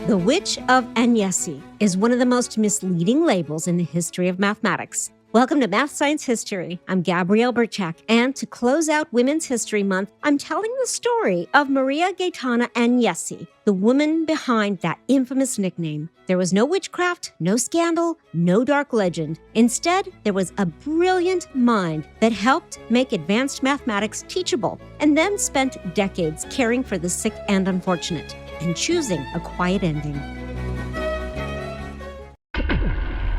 The Witch of Agnesi is one of the most misleading labels in the history of mathematics. Welcome to Math Science History. I'm Gabrielle Buczek, and to close out Women's History Month, I'm telling the story of Maria Gaetana Agnesi, the woman behind that infamous nickname. There was no witchcraft, no scandal, no dark legend. Instead, there was a brilliant mind that helped make advanced mathematics teachable, and then spent decades caring for the sick and unfortunate, and choosing a quiet ending.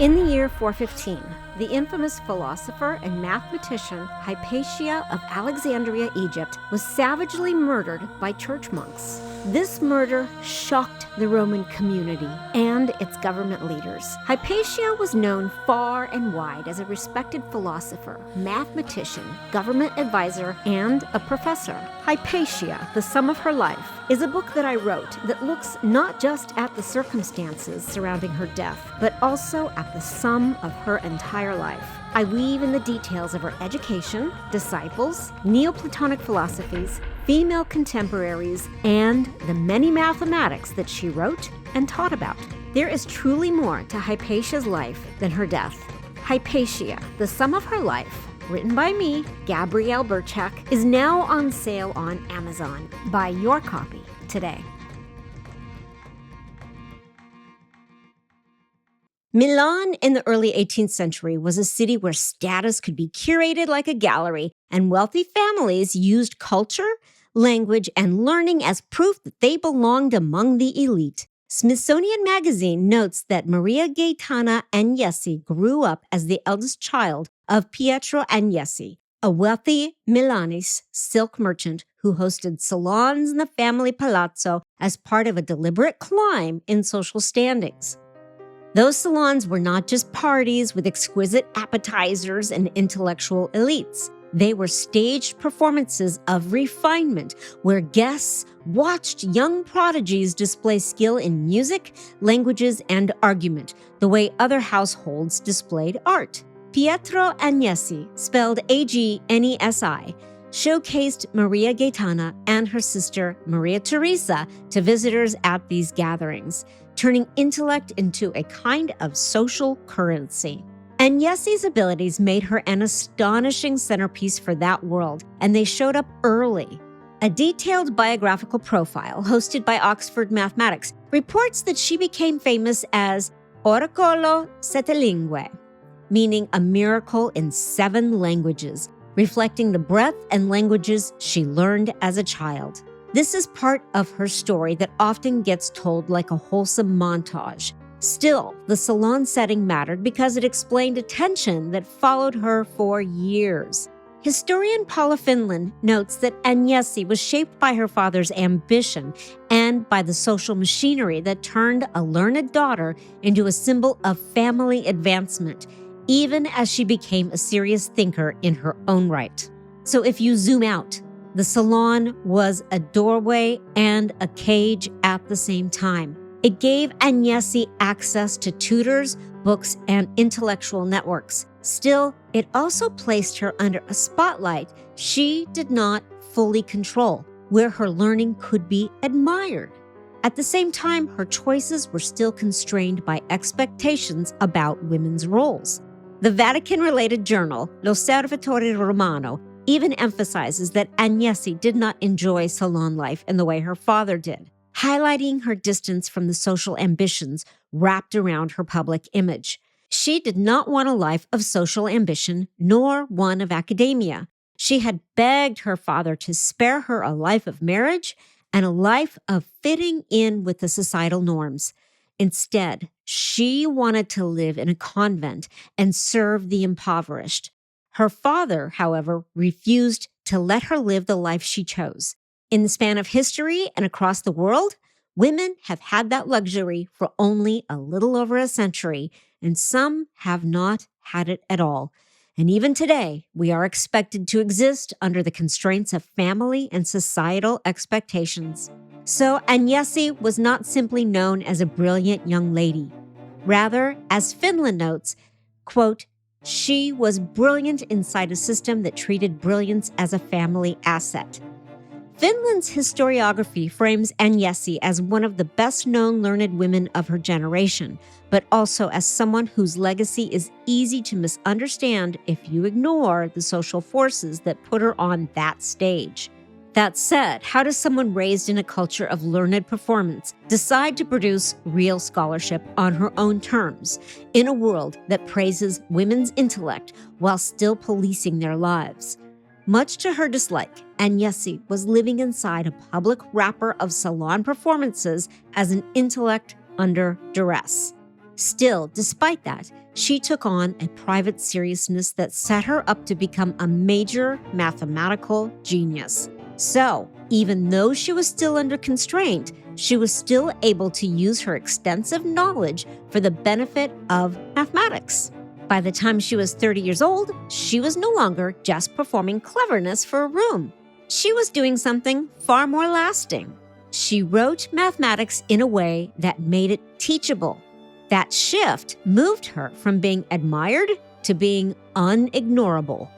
In the year 415, the infamous philosopher and mathematician Hypatia of Alexandria, Egypt, was savagely murdered by church monks. This murder shocked the Roman community and its government leaders. Hypatia was known far and wide as a respected philosopher, mathematician, government advisor, and a professor. Hypatia, The Sum of Her Life, is a book that I wrote that looks not just at the circumstances surrounding her death, but also at the sum of her entire life. I weave in the details of her education, disciples, Neoplatonic philosophies, female contemporaries, and the many mathematics that she wrote and taught about. There is truly more to Hypatia's life than her death. Hypatia, The Sum of Her Life, written by me, Gabrielle Buczek, is now on sale on Amazon. Buy your copy today. Milan in the early 18th century was a city where status could be curated like a gallery, and wealthy families used culture, language, and learning as proof that they belonged among the elite. Smithsonian Magazine notes that Maria Gaetana Agnesi grew up as the eldest child of Pietro Agnesi, a wealthy Milanese silk merchant who hosted salons in the family palazzo as part of a deliberate climb in social standings. Those salons were not just parties with exquisite appetizers and intellectual elites. They were staged performances of refinement where guests watched young prodigies display skill in music, languages, and argument, the way other households displayed art. Pietro Agnesi, spelled Agnesi, showcased Maria Gaetana and her sister Maria Teresa to visitors at these gatherings, turning intellect into a kind of social currency. Agnesi's abilities made her an astonishing centerpiece for that world, and they showed up early. A detailed biographical profile hosted by Oxford Mathematics reports that she became famous as Oracolo sette lingue, meaning a miracle in 7 languages, reflecting the breadth and languages she learned as a child. This is part of her story that often gets told like a wholesome montage. Still, the salon setting mattered because it explained a tension that followed her for years. Historian Paula Finland notes that Agnesi was shaped by her father's ambition and by the social machinery that turned a learned daughter into a symbol of family advancement, even as she became a serious thinker in her own right. So if you zoom out, the salon was a doorway and a cage at the same time. It gave Agnesi access to tutors, books, and intellectual networks. Still, it also placed her under a spotlight she did not fully control, where her learning could be admired. At the same time, her choices were still constrained by expectations about women's roles. The Vatican-related journal, L'Osservatore Romano, even emphasizes that Agnesi did not enjoy salon life in the way her father did, highlighting her distance from the social ambitions wrapped around her public image. She did not want a life of social ambition, nor one of academia. She had begged her father to spare her a life of marriage and a life of fitting in with the societal norms. Instead, she wanted to live in a convent and serve the impoverished. Her father, however, refused to let her live the life she chose. In the span of history and across the world, women have had that luxury for only a little over a century, and some have not had it at all. And even today, we are expected to exist under the constraints of family and societal expectations. So Agnesi was not simply known as a brilliant young lady. Rather, as Finland notes, quote, she was brilliant inside a system that treated brilliance as a family asset. Finland's historiography frames Agnesi as one of the best-known learned women of her generation, but also as someone whose legacy is easy to misunderstand if you ignore the social forces that put her on that stage. That said, how does someone raised in a culture of learned performance decide to produce real scholarship on her own terms in a world that praises women's intellect while still policing their lives? Much to her dislike, Agnesi was living inside a public wrapper of salon performances as an intellect under duress. Still, despite that, she took on a private seriousness that set her up to become a major mathematical genius. So, even though she was still under constraint, she was still able to use her extensive knowledge for the benefit of mathematics. By the time she was 30 years old, she was no longer just performing cleverness for a room. She was doing something far more lasting. She wrote mathematics in a way that made it teachable. That shift moved her from being admired to being unignorable.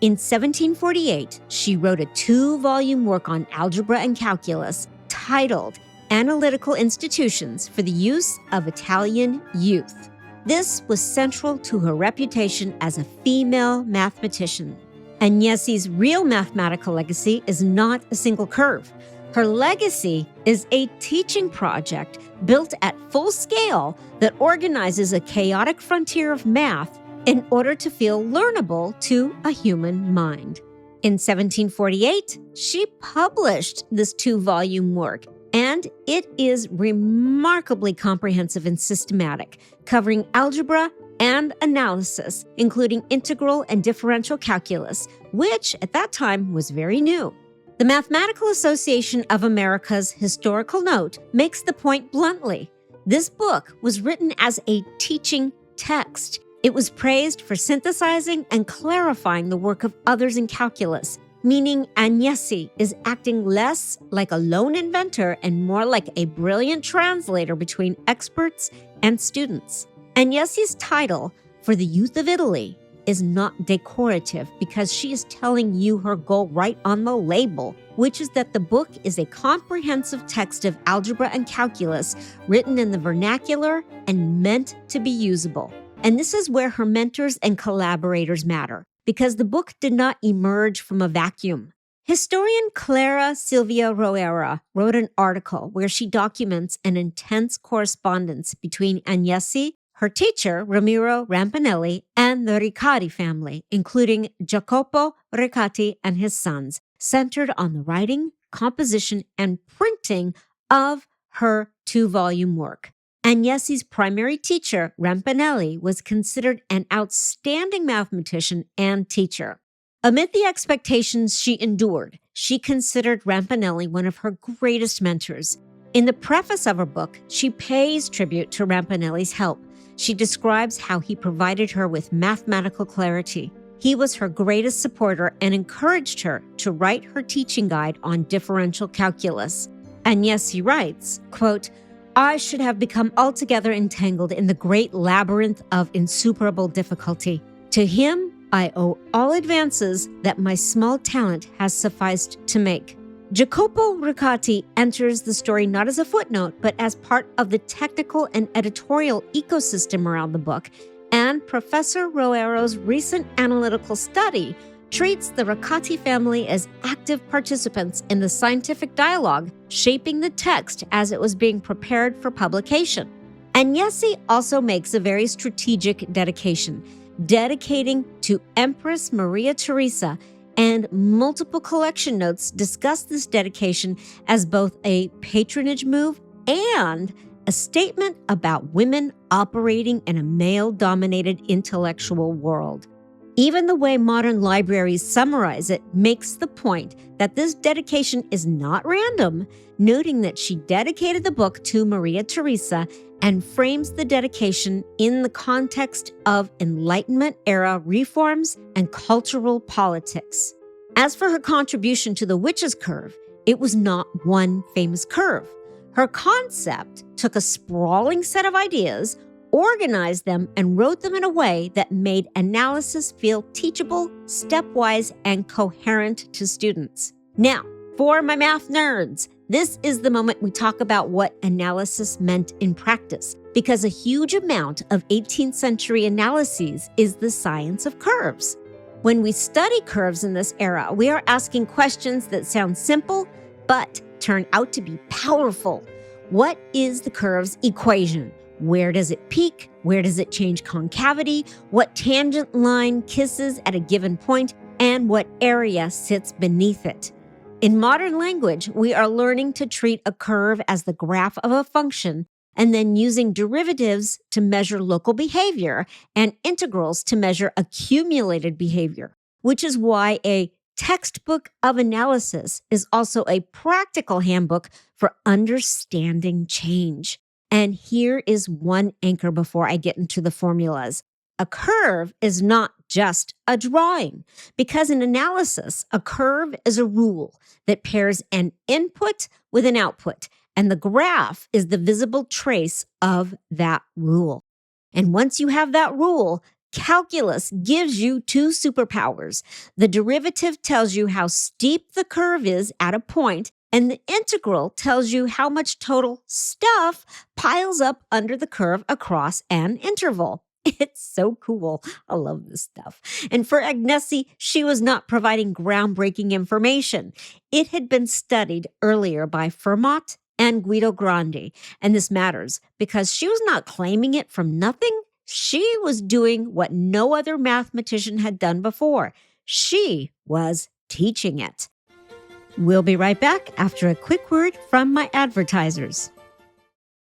In 1748, she wrote a 2-volume work on algebra and calculus titled Analitical Institutions for the Use of Italian Youth. This was central to her reputation as a female mathematician. Agnesi's real mathematical legacy is not a single curve. Her legacy is a teaching project built at full scale that organizes a chaotic frontier of math in order to feel learnable to a human mind. In 1748, she published this 2-volume work, and it is remarkably comprehensive and systematic, covering algebra and analysis, including integral and differential calculus, which at that time was very new. The Mathematical Association of America's historical note makes the point bluntly. This book was written as a teaching text. It was praised for synthesizing and clarifying the work of others in calculus, meaning Agnesi is acting less like a lone inventor and more like a brilliant translator between experts and students. Agnesi's title, For the Youth of Italy, is not decorative because she is telling you her goal right on the label, which is that the book is a comprehensive text of algebra and calculus written in the vernacular and meant to be usable. And this is where her mentors and collaborators matter, because the book did not emerge from a vacuum. Historian Clara Silvia Roera wrote an article where she documents an intense correspondence between Agnesi, her teacher, Ramiro Rampanelli, and the Riccati family, including Jacopo Riccati and his sons, centered on the writing, composition, and printing of her 2-volume work. Agnesi's primary teacher, Rampanelli, was considered an outstanding mathematician and teacher. Amid the expectations she endured, she considered Rampanelli one of her greatest mentors. In the preface of her book, she pays tribute to Rampanelli's help. She describes how he provided her with mathematical clarity. He was her greatest supporter and encouraged her to write her teaching guide on differential calculus. Agnesi writes, quote, I should have become altogether entangled in the great labyrinth of insuperable difficulty. To him, I owe all advances that my small talent has sufficed to make. Jacopo Riccati enters the story not as a footnote, but as part of the technical and editorial ecosystem around the book, and Professor Roero's recent analytical study treats the Riccati family as active participants in the scientific dialogue, shaping the text as it was being prepared for publication. Agnesi also makes a very strategic dedication, dedicating to Empress Maria Theresa, and multiple collection notes discuss this dedication as both a patronage move and a statement about women operating in a male-dominated intellectual world. Even the way modern libraries summarize it makes the point that this dedication is not random, noting that she dedicated the book to Maria Theresa and frames the dedication in the context of Enlightenment-era reforms and cultural politics. As for her contribution to the witch's curve, it was not one famous curve. Her concept took a sprawling set of ideas, organized them, and wrote them in a way that made analysis feel teachable, stepwise, and coherent to students. Now, For my math nerds, this is the moment we talk about what analysis meant in practice, because a huge amount of 18th century analyses is the science of curves. When we study curves in this era, we are asking questions that sound simple, but turn out to be powerful. What is the curve's equation? Where does it peak? Where does it change concavity? What tangent line kisses at a given point? And what area sits beneath it? In modern language, we are learning to treat a curve as the graph of a function and then using derivatives to measure local behavior and integrals to measure accumulated behavior, which is why a textbook of analysis is also a practical handbook for understanding change. And here is one anchor before I get into the formulas. A curve is not just a drawing, because in analysis, a curve is a rule that pairs an input with an output, and the graph is the visible trace of that rule. And once you have that rule, calculus gives you two superpowers. The derivative tells you how steep the curve is at a point, and the integral tells you how much total stuff piles up under the curve across an interval. It's so cool. I love this stuff. And for Agnesi, she was not providing groundbreaking information. It had been studied earlier by Fermat and Guido Grandi. And this matters because she was not claiming it from nothing. She was doing what no other mathematician had done before. She was teaching it. We'll be right back after a quick word from my advertisers.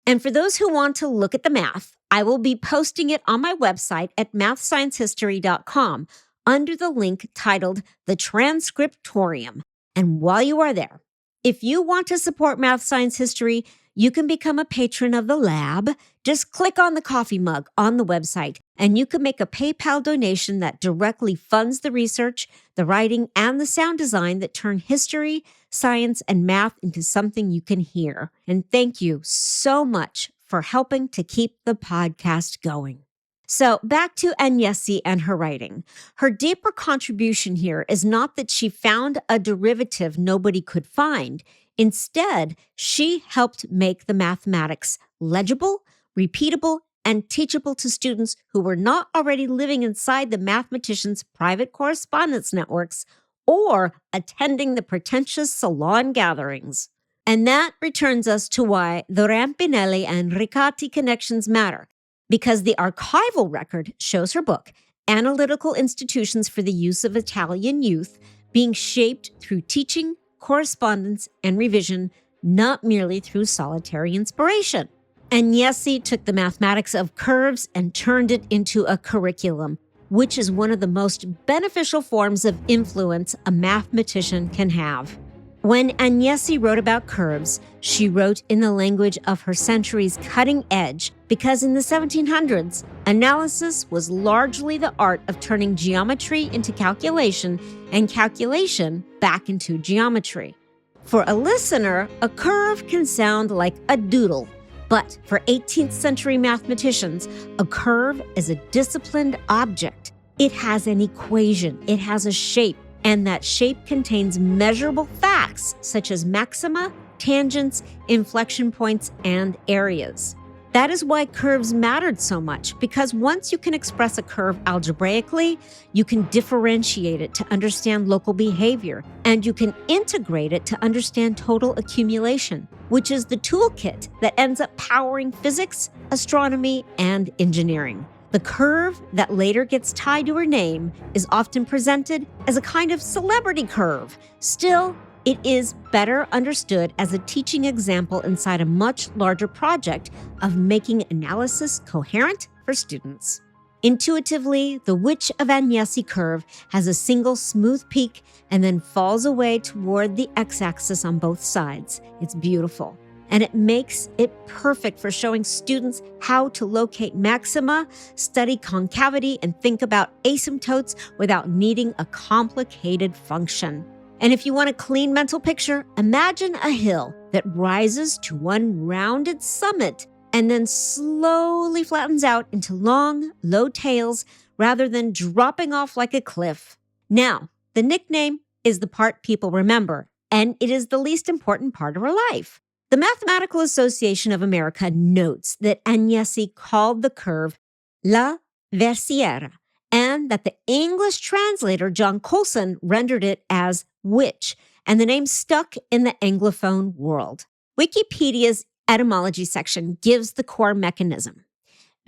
And for those who want to look at the math, I will be posting it on my website at mathsciencehistory.com under the link titled The Transcriptorium. And while you are there, if you want to support Math Science History, you can become a patron of the lab. Just click on the coffee mug on the website, and you can make a PayPal donation that directly funds the research, the writing, and the sound design that turn history, science, and math into something you can hear. And thank you so much for helping to keep the podcast going. So back to Agnesi and her writing. Her deeper contribution here is not that she found a derivative nobody could find. Instead, she helped make the mathematics legible, repeatable, and teachable to students who were not already living inside the mathematicians' private correspondence networks or attending the pretentious salon gatherings. And that returns us to why the Rampinelli and Riccati connections matter, because the archival record shows her book, Analitical Institutions for the Use of Italian Youth, being shaped through teaching, correspondence, and revision, not merely through solitary inspiration. Agnesi took the mathematics of curves and turned it into a curriculum, which is one of the most beneficial forms of influence a mathematician can have. When Agnesi wrote about curves, she wrote in the language of her century's cutting edge, because in the 1700s, analysis was largely the art of turning geometry into calculation and calculation back into geometry. For a listener, a curve can sound like a doodle, but for 18th century mathematicians, a curve is a disciplined object. It has an equation, it has a shape, and that shape contains measurable facts such as maxima, tangents, inflection points, and areas. That is why curves mattered so much, because once you can express a curve algebraically, you can differentiate it to understand local behavior, and you can integrate it to understand total accumulation, which is the toolkit that ends up powering physics, astronomy, and engineering. The curve that later gets tied to her name is often presented as a kind of celebrity curve. Still, it is better understood as a teaching example inside a much larger project of making analysis coherent for students. Intuitively, the Witch of Agnesi curve has a single smooth peak and then falls away toward the x-axis on both sides. It's beautiful. And it makes it perfect for showing students how to locate maxima, study concavity, and think about asymptotes without needing a complicated function. And if you want a clean mental picture, imagine a hill that rises to one rounded summit and then slowly flattens out into long, low tails rather than dropping off like a cliff. Now, the nickname is the part people remember. and it is the least important part of her life. The Mathematical Association of America notes that Agnesi called the curve la versiera, and that the English translator John Coulson rendered it as witch, and the name stuck in the Anglophone world. Wikipedia's etymology section gives the core mechanism.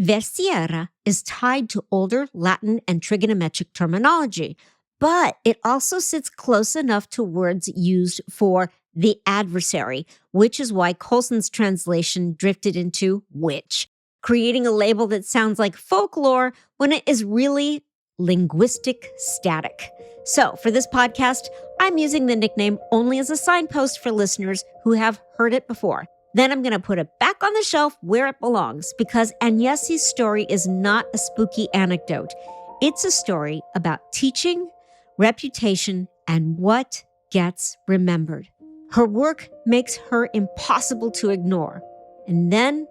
Versiera is tied to older Latin and trigonometric terminology, but it also sits close enough to words used for the adversary, which is why Coulson's translation drifted into witch, creating a label that sounds like folklore when it is really linguistic static. So for this podcast, I'm using the nickname only as a signpost for listeners who have heard it before. Then I'm going to put it back on the shelf where it belongs, because Agnesi's story is not a spooky anecdote. It's a story about teaching, reputation, and what gets remembered. Her work makes her impossible to ignore. And then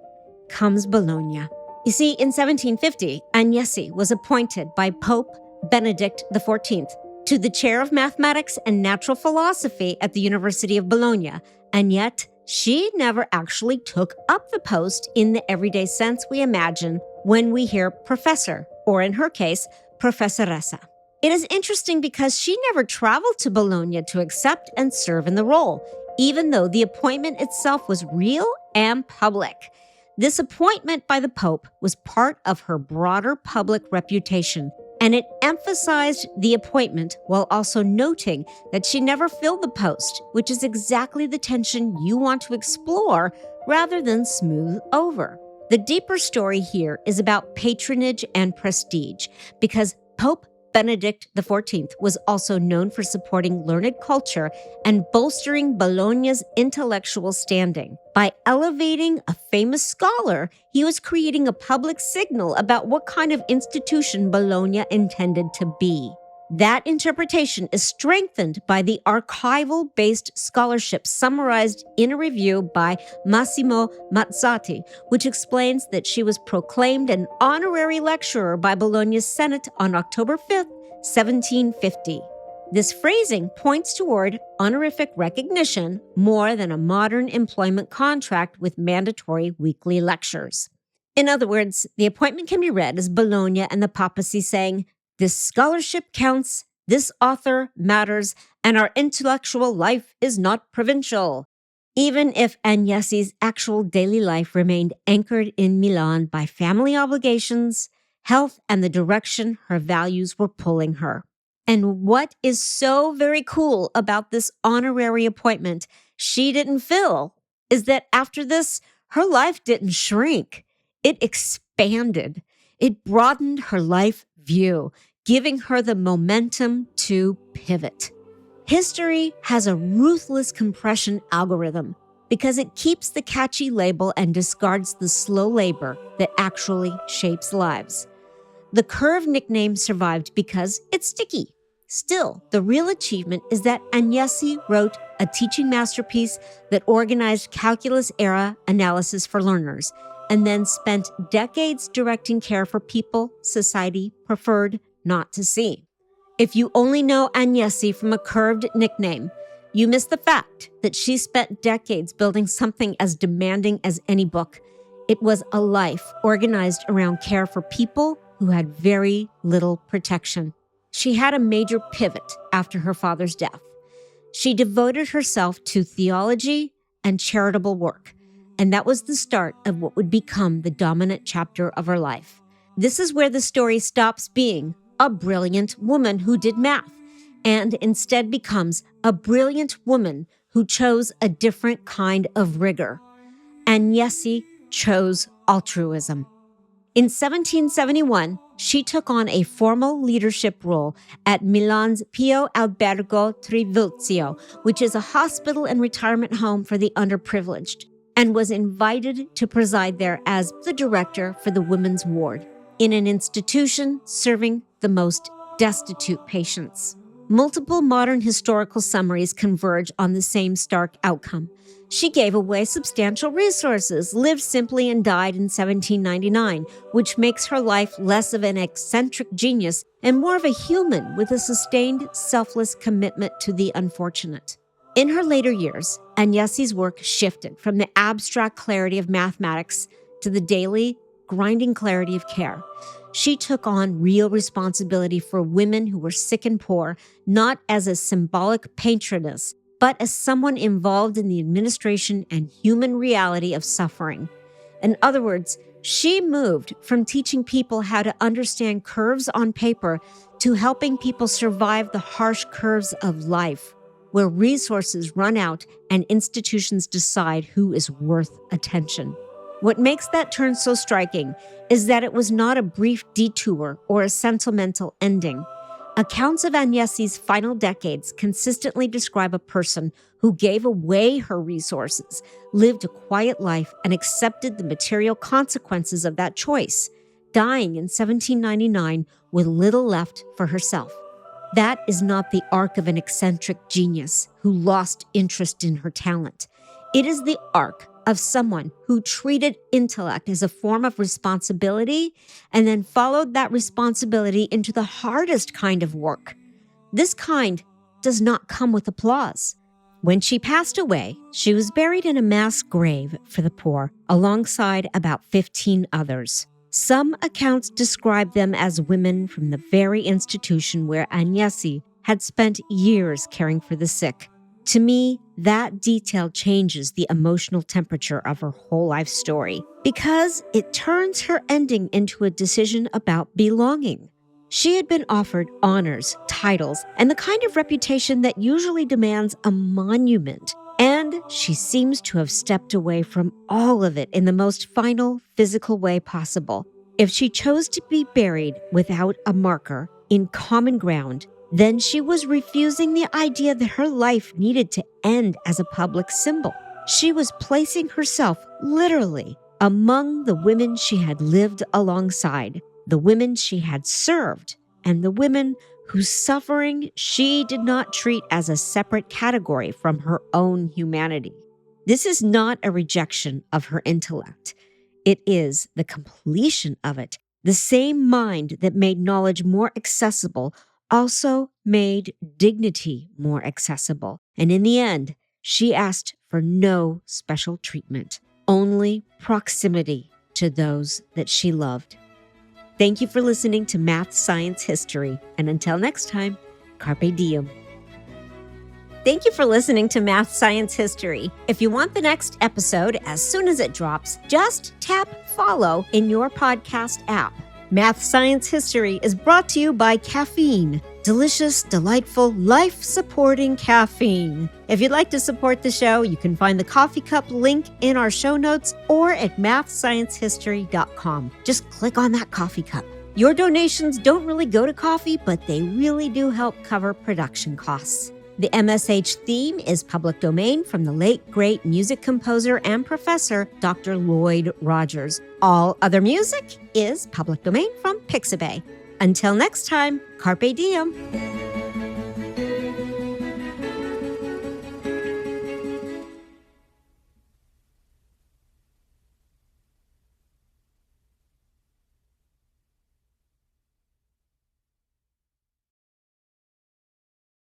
comes Bologna. You see, in 1750, Agnesi was appointed by Pope Benedict XIV to the chair of mathematics and natural philosophy at the University of Bologna, and yet she never actually took up the post in the everyday sense we imagine when we hear professor, or in her case, professoressa. It is interesting because she never traveled to Bologna to accept and serve in the role, even though the appointment itself was real and public. This appointment by the Pope was part of her broader public reputation, and it emphasized the appointment while also noting that she never filled the post, which is exactly the tension you want to explore rather than smooth over. The deeper story here is about patronage and prestige, because Pope Benedict XIV was also known for supporting learned culture and bolstering Bologna's intellectual standing. By elevating a famous scholar, he was creating a public signal about what kind of institution Bologna intended to be. That interpretation is strengthened by the archival-based scholarship summarized in a review by Massimo Mazzatti, which explains that she was proclaimed an honorary lecturer by Bologna's Senate on October 5, 1750. This phrasing points toward honorific recognition more than a modern employment contract with mandatory weekly lectures. In other words, the appointment can be read as Bologna and the papacy saying, "This scholarship counts, this author matters, and our intellectual life is not provincial," even if Agnesi's actual daily life remained anchored in Milan by family obligations, health, and the direction her values were pulling her. And what is so very cool about this honorary appointment she didn't fill is that after this, her life didn't shrink. It expanded. It broadened her life view, giving her the momentum to pivot. History has a ruthless compression algorithm because it keeps the catchy label and discards the slow labor that actually shapes lives. The curve nickname survived because it's sticky. Still, the real achievement is that Agnesi wrote a teaching masterpiece that organized calculus-era analysis for learners, and then spent decades directing care for people society preferred not to see. If you only know Agnesi from a curved nickname, you miss the fact that she spent decades building something as demanding as any book. It was a life organized around care for people who had very little protection. She had a major pivot after her father's death. She devoted herself to theology and charitable work, and that was the start of what would become the dominant chapter of her life. This is where the story stops being a brilliant woman who did math, and instead becomes a brilliant woman who chose a different kind of rigor. Agnesi chose altruism. In 1771, she took on a formal leadership role at Milan's Pio Albergo Trivulzio, which is a hospital and retirement home for the underprivileged, and was invited to preside there as the director for the women's ward, in an institution serving the most destitute patients. Multiple modern historical summaries converge on the same stark outcome. She gave away substantial resources, lived simply, and died in 1799, which makes her life less of an eccentric genius and more of a human with a sustained, selfless commitment to the unfortunate. In her later years, Agnesi's work shifted from the abstract clarity of mathematics to the daily, grinding clarity of care. She took on real responsibility for women who were sick and poor, not as a symbolic patroness, but as someone involved in the administration and human reality of suffering. In other words, she moved from teaching people how to understand curves on paper to helping people survive the harsh curves of life, where resources run out and institutions decide who is worth attention. What makes that turn so striking is that it was not a brief detour or a sentimental ending. Accounts of Agnesi's final decades consistently describe a person who gave away her resources, lived a quiet life, and accepted the material consequences of that choice, dying in 1799 with little left for herself. That is not the arc of an eccentric genius who lost interest in her talent. It is the arc of someone who treated intellect as a form of responsibility and then followed that responsibility into the hardest kind of work. This kind does not come with applause. When she passed away, she was buried in a mass grave for the poor alongside about 15 others. Some accounts describe them as women from the very institution where Agnesi had spent years caring for the sick. To me, that detail changes the emotional temperature of her whole life story because it turns her ending into a decision about belonging. She had been offered honors, titles, and the kind of reputation that usually demands a monument, and she seems to have stepped away from all of it in the most final, physical way possible. If she chose to be buried without a marker in common ground, then she was refusing the idea that her life needed to end as a public symbol. She was placing herself literally among the women she had lived alongside, the women she had served, and the women whose suffering she did not treat as a separate category from her own humanity. This is not a rejection of her intellect. It is the completion of it. The same mind that made knowledge more accessible also made dignity more accessible. And in the end, she asked for no special treatment, only proximity to those that she loved. Thank you for listening to Math, Science, History. And until next time, carpe diem. Thank you for listening to Math, Science, History. If you want the next episode as soon as it drops, just tap follow in your podcast app. Math, Science, History is brought to you by caffeine. Delicious, delightful, life-supporting caffeine. If you'd like to support the show, you can find the coffee cup link in our show notes or at mathsciencehistory.com. Just click on that coffee cup. Your donations don't really go to coffee, but they really do help cover production costs. The MSH theme is public domain from the late, great music composer and professor, Dr. Lloyd Rogers. All other music is public domain from Pixabay. Until next time, carpe diem.